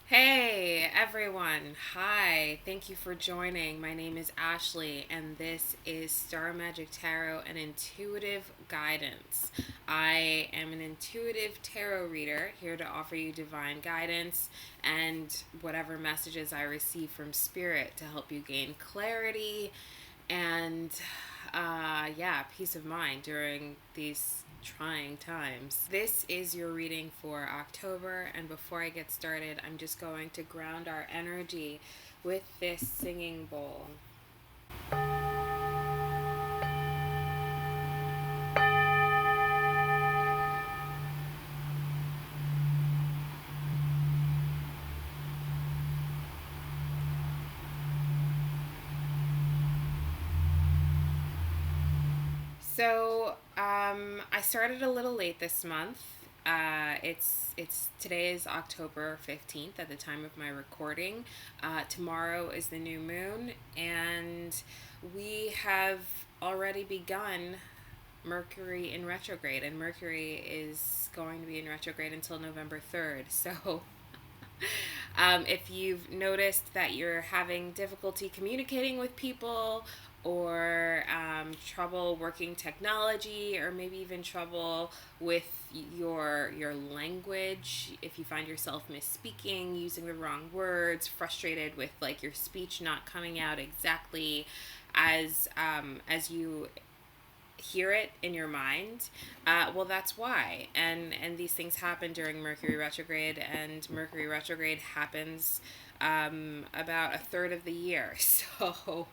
Hey everyone, hi, thank you for joining. My name is Ashley and this is StarMagicTarot and Intuitive Guidance. I am an intuitive tarot reader here to offer you divine guidance and whatever messages I receive from Spirit to help you gain clarity and peace of mind during these trying times. This is your reading for October, and before I get started, I'm just going to ground our energy with this singing bowl. I started a little late this month. It's today is October 15th at the time of my recording. Tomorrow is the new moon, and we have already begun Mercury in retrograde, and Mercury is going to be in retrograde until November 3rd. So if you've noticed that you're having difficulty communicating with people, or trouble working technology, or maybe even trouble with your language, if you find yourself misspeaking, using the wrong words, frustrated with like your speech not coming out exactly as you hear it in your mind, well, that's why. And these things happen during Mercury retrograde, and Mercury retrograde happens about a third of the year. So,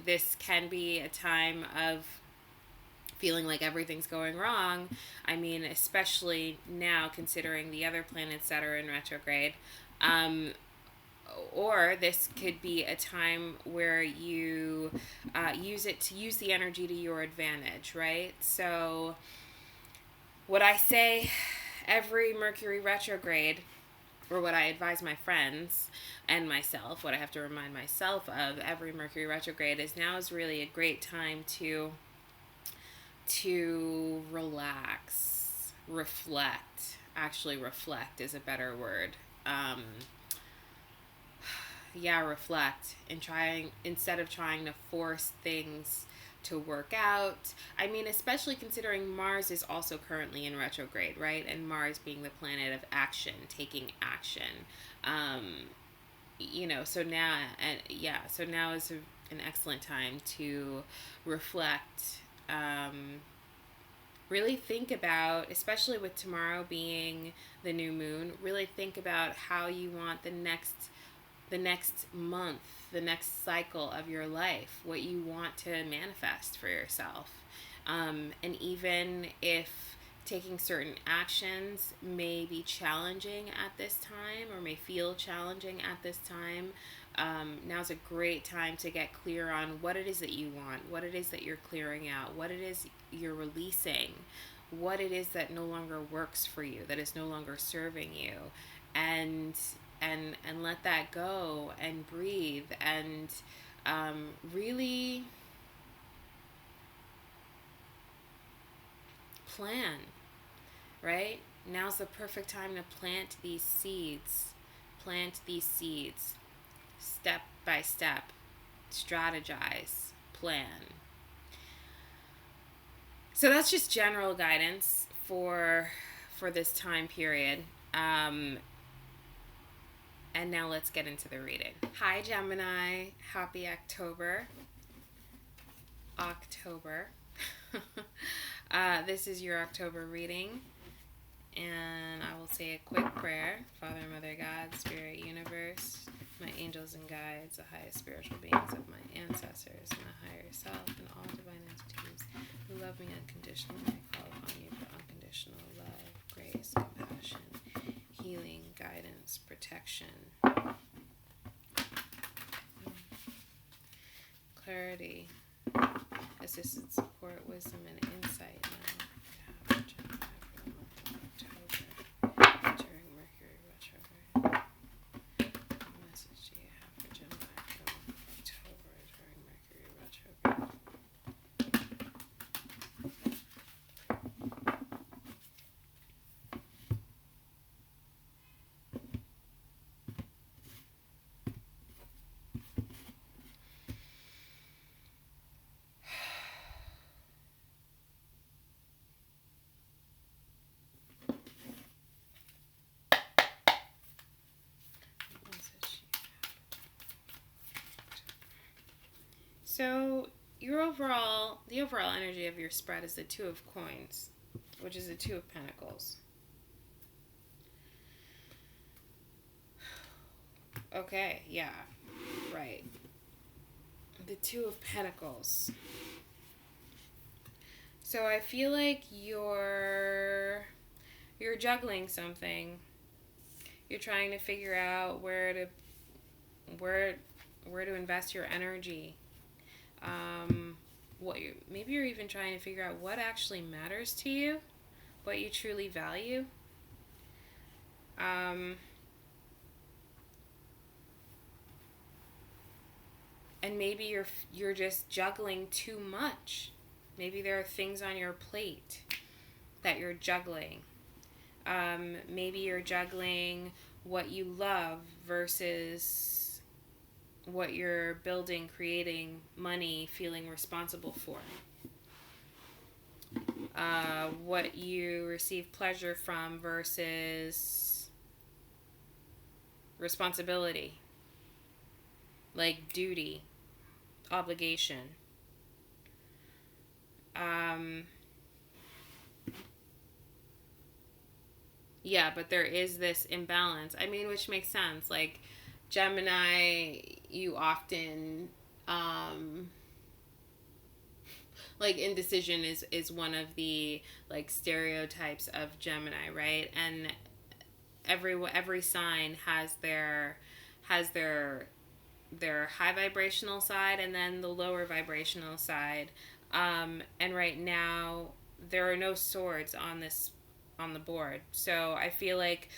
this can be a time of feeling like everything's going wrong. I mean, especially now considering the other planets that are in retrograde. Or this could be a time where you use the energy to your advantage, right? So what I say every Mercury retrograde, or what I advise my friends and myself, what I have to remind myself of every Mercury retrograde, is now is really a great time to relax, reflect. Actually, reflect is a better word. Reflect, and trying, instead of trying to force things to work out. I mean, especially considering Mars is also currently in retrograde, right? And Mars being the planet of action, taking action. So now is an excellent time to reflect. Really think about, especially with tomorrow being the new moon, really think about how you want the next month, the next cycle of your life, what you want to manifest for yourself. And even if taking certain actions may be challenging at this time, or may feel challenging at this time, now's a great time to get clear on what it is that you want, what it is that you're clearing out, what it is you're releasing, what it is that no longer works for you, that is no longer serving you, and let that go, and breathe, and really plan, right? Now's the perfect time to plant these seeds, step by step, strategize, plan. So that's just general guidance for this time period. And now let's get into the reading. Hi, Gemini. Happy October. This is your October reading. And I will say a quick prayer. Father, Mother, God, Spirit, Universe, my angels and guides, the highest spiritual beings of my ancestors, my higher self, and all divine entities who love me unconditionally. I call upon you for unconditional love, grace, compassion, healing, guidance, protection, clarity, assistance, support, wisdom, and insight. Now, for Gemini for the month of October during Mercury retrograde. What message do you have for Gemini for the month of October during Mercury retrograde? So the overall energy of your spread is the Two of Coins, which is the Two of Pentacles. Okay, yeah, right. The Two of Pentacles. So I feel like you're juggling something. You're trying to figure out where to invest your energy. Maybe you're even trying to figure out what actually matters to you, what you truly value. And maybe you're just juggling too much. Maybe there are things on your plate that you're juggling. Maybe you're juggling what you love versus what you're building, creating, money, feeling responsible for. What you receive pleasure from versus responsibility, like duty, obligation. Yeah, but there is this imbalance. I mean, which makes sense. Like, Gemini, you often, like, indecision is one of the, like, stereotypes of Gemini, right? And every sign has their high vibrational side and then the lower vibrational side. And right now, there are no swords on the board. So I feel like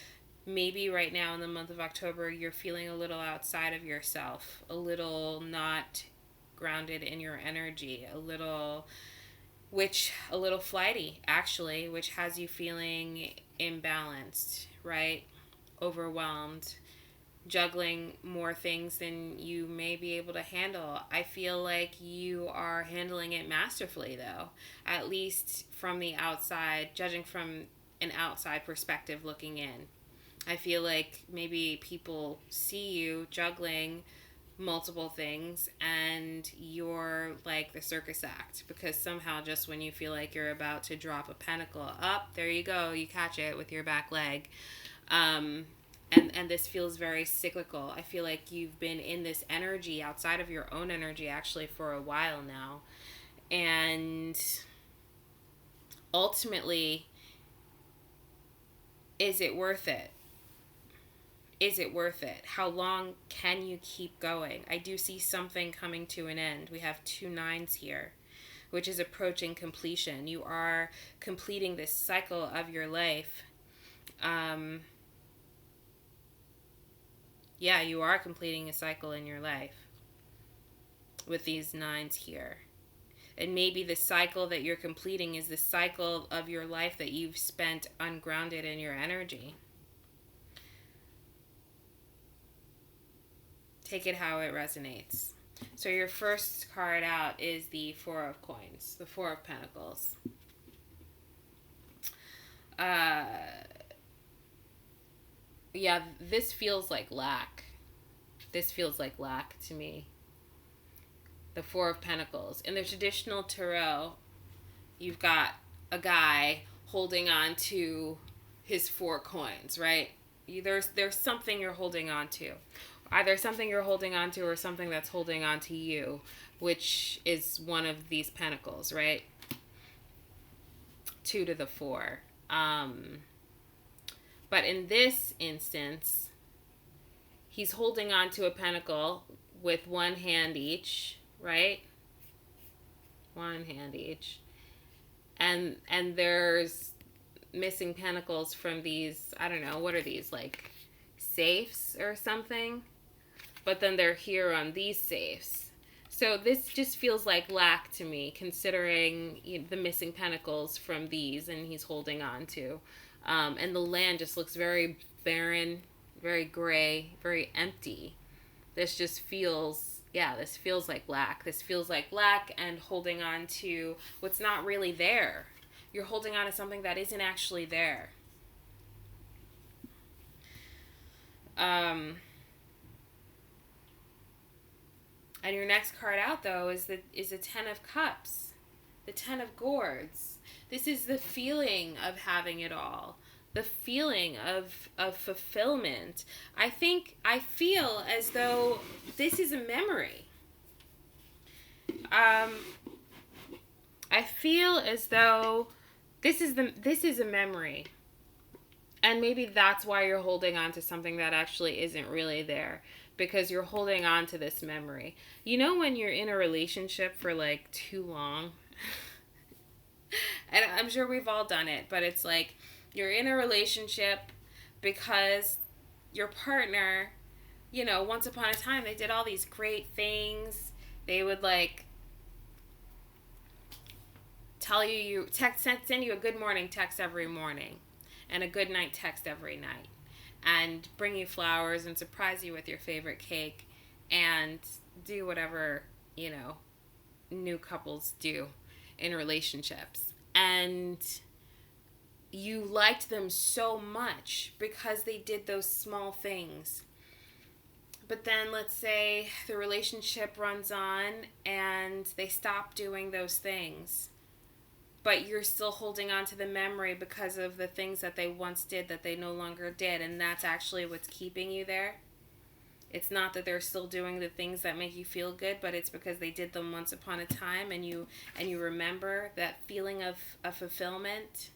maybe right now in the month of October, you're feeling a little outside of yourself, a little not grounded in your energy, a little flighty, actually, which has you feeling imbalanced, right? Overwhelmed, juggling more things than you may be able to handle. I feel like you are handling it masterfully, though, at least from the outside, judging from an outside perspective looking in. I feel like maybe people see you juggling multiple things and you're like the circus act, because somehow just when you feel like you're about to drop a pentacle up, there you go, you catch it with your back leg. And this feels very cyclical. I feel like you've been in this energy outside of your own energy actually for a while now. And ultimately, is it worth it? Is it worth it? How long can you keep going? I do see something coming to an end. We have 2 9s here, which is approaching completion. You are completing this cycle of your life. Yeah, you are completing a cycle in your life with these 9s here. And maybe the cycle that you're completing is the cycle of your life that you've spent ungrounded in your energy. Take it how it resonates. So your first card out is the 4 of Coins, the 4 of Pentacles. Yeah, this feels like lack. This feels like lack to me. The 4 of Pentacles. In the traditional tarot, you've got a guy holding on to his 4 coins, right? There's something you're holding on to. Either something you're holding on to or something that's holding on to you, which is one of these pentacles, right? 2 to the 4. But in this instance, he's holding on to a pentacle with one hand each, right? One hand each. And there's missing pentacles from these, I don't know, what are these, like safes or something? But then they're here on these safes. So this just feels like lack to me, considering the missing pentacles from these and he's holding on to. And the land just looks very barren, very gray, very empty. This just feels, this feels like lack. This feels like lack and holding on to what's not really there. You're holding on to something that isn't actually there. And your next card out, though, is the Ten of Cups, the Ten of Gourds. This is the feeling of having it all, the feeling of fulfillment. I feel as though this is a memory. I feel as though this is a memory. And maybe that's why you're holding on to something that actually isn't really there, because you're holding on to this memory. You know, when you're in a relationship for like too long, and I'm sure we've all done it, but it's like you're in a relationship because your partner, you know, once upon a time, they did all these great things. They would like tell you, send you a good morning text every morning and a good night text every night, and bring you flowers and surprise you with your favorite cake, and do whatever, you know, new couples do in relationships. And you liked them so much because they did those small things. But then let's say the relationship runs on and they stop doing those things, but you're still holding on to the memory because of the things that they once did that they no longer did, and that's actually what's keeping you there. It's not that they're still doing the things that make you feel good, but it's because they did them once upon a time, and you remember that feeling of fulfillment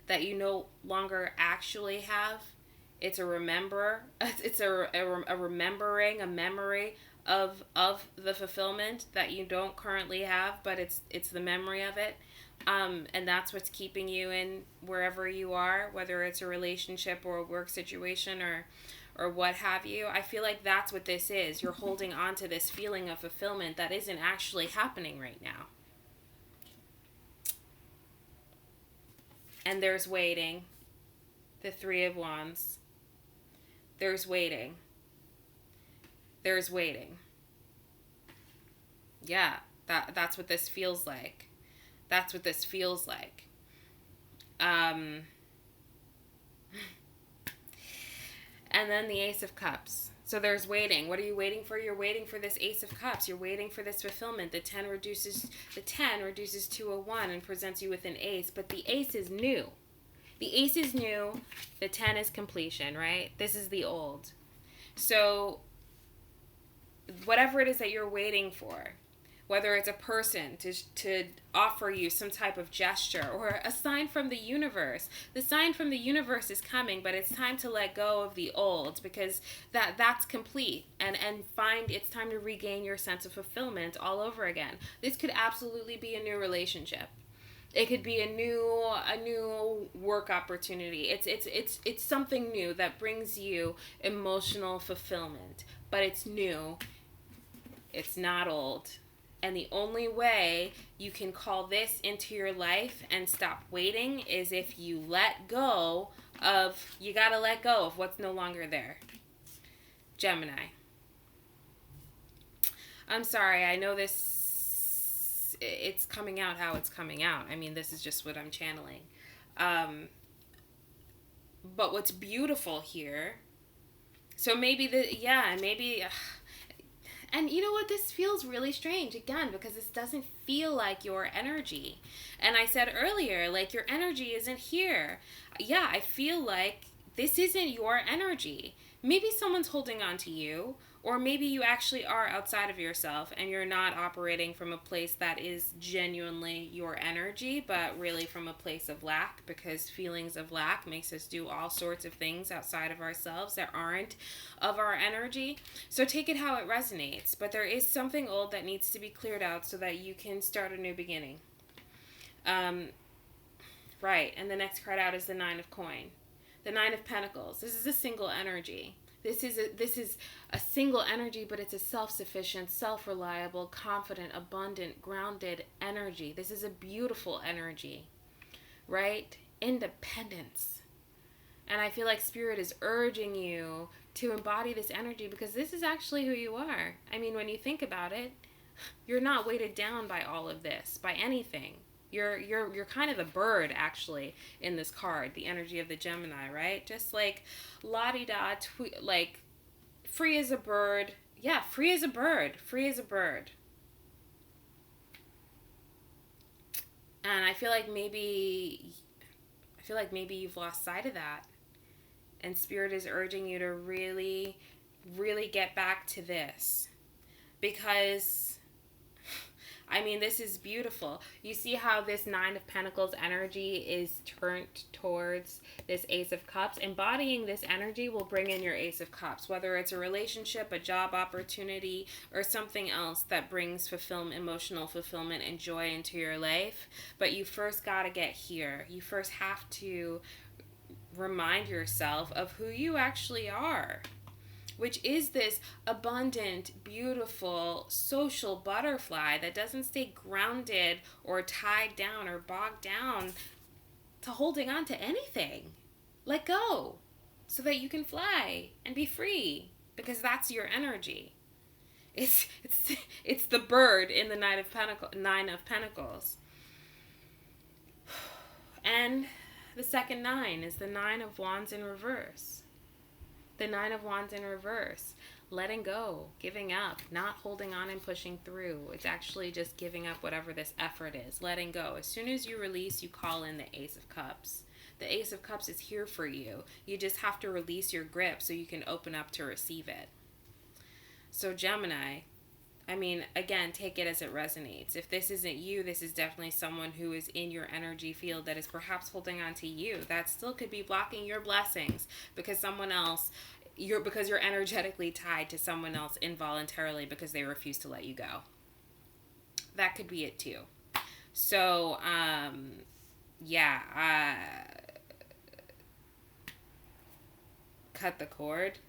that you no longer actually have. It's a remember. It's a remembering, a memory of the fulfillment that you don't currently have, but it's the memory of it. And that's what's keeping you in wherever you are, whether it's a relationship or a work situation or what have you. I feel like that's what this is. You're holding on to this feeling of fulfillment that isn't actually happening right now. And there's waiting. The Three of Wands. There's waiting. There's waiting. Yeah, that's what this feels like. That's what this feels like. And then the Ace of Cups. So there's waiting. What are you waiting for? You're waiting for this Ace of Cups. You're waiting for this fulfillment. The 10 reduces to a 1 and presents you with an ace. But the ace is new. The ace is new. The 10 is completion, right? This is the old. So whatever it is that you're waiting for, whether it's a person to offer you some type of gesture or a sign from the universe. The sign from the universe is coming, but it's time to let go of the old, because that's complete, and find it's time to regain your sense of fulfillment all over again. This could absolutely be a new relationship. It could be a new work opportunity. It's something new that brings you emotional fulfillment, but it's new. It's not old. And the only way you can call this into your life and stop waiting is if you gotta let go of what's no longer there. Gemini. I'm sorry, I know it's coming out how it's coming out. I mean, this is just what I'm channeling. But what's beautiful here, so maybe and you know what? This feels really strange, again, because this doesn't feel like your energy. And I said earlier, like, your energy isn't here. Yeah, I feel like this isn't your energy. Maybe someone's holding on to you, or maybe you actually are outside of yourself and you're not operating from a place that is genuinely your energy, but really from a place of lack, because feelings of lack makes us do all sorts of things outside of ourselves that aren't of our energy. So take it how it resonates, but there is something old that needs to be cleared out so that you can start a new beginning. Right, and the next card out is the Nine of Coin. The Nine of Pentacles. This is a single energy. This is a single energy, but it's a self-sufficient, self-reliable, confident, abundant, grounded energy. This is a beautiful energy, right? Independence. And I feel like Spirit is urging you to embody this energy, because this is actually who you are. I mean, when you think about it, you're not weighted down by all of this, by anything. You're kind of the bird, actually, in this card, the energy of the Gemini, right? Just like la-di-da, like free as a bird, Yeah, free as a bird. Free as a bird. And I feel like maybe you've lost sight of that. And Spirit is urging you to really, really get back to this. Because, I mean, this is beautiful. You see how this Nine of Pentacles energy is turned towards this Ace of Cups? Embodying this energy will bring in your Ace of Cups, whether it's a relationship, a job opportunity, or something else that brings fulfillment, emotional fulfillment and joy into your life. But you first got to get here. You first have to remind yourself of who you actually are, which is this abundant, beautiful, social butterfly that doesn't stay grounded or tied down or bogged down to holding on to anything. Let go so that you can fly and be free, because that's your energy. It's the bird in the Nine of Pentacles. And the second nine is the Nine of Wands in reverse. The Nine of Wands in reverse. Letting go, giving up, not holding on and pushing through. It's actually just giving up whatever this effort is. Letting go. As soon as you release, you call in the Ace of Cups. The Ace of Cups is here for you. You just have to release your grip so you can open up to receive it. So Gemini, I mean, again, take it as it resonates. If this isn't you, this is definitely someone who is in your energy field that is perhaps holding on to you. That still could be blocking your blessings because someone else, because you're energetically tied to someone else involuntarily because they refuse to let you go. That could be it too. So, cut the cord.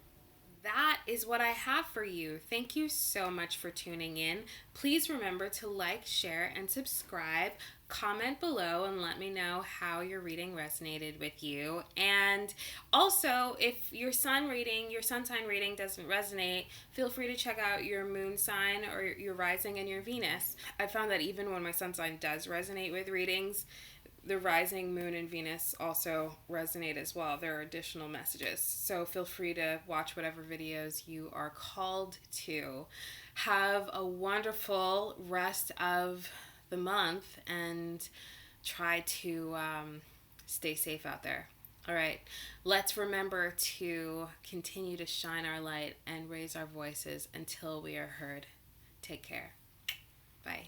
That is what I have for you. Thank you so much for tuning in. Please remember to like, share, and subscribe. Comment below and let me know how your reading resonated with you. And also, if your sun sign reading doesn't resonate, feel free to check out your moon sign or your rising and your Venus. I found that even when my sun sign does resonate with readings, the rising, moon, and Venus also resonate as well. There are additional messages. So feel free to watch whatever videos you are called to. Have a wonderful rest of the month and try to stay safe out there. All right, let's remember to continue to shine our light and raise our voices until we are heard. Take care. Bye.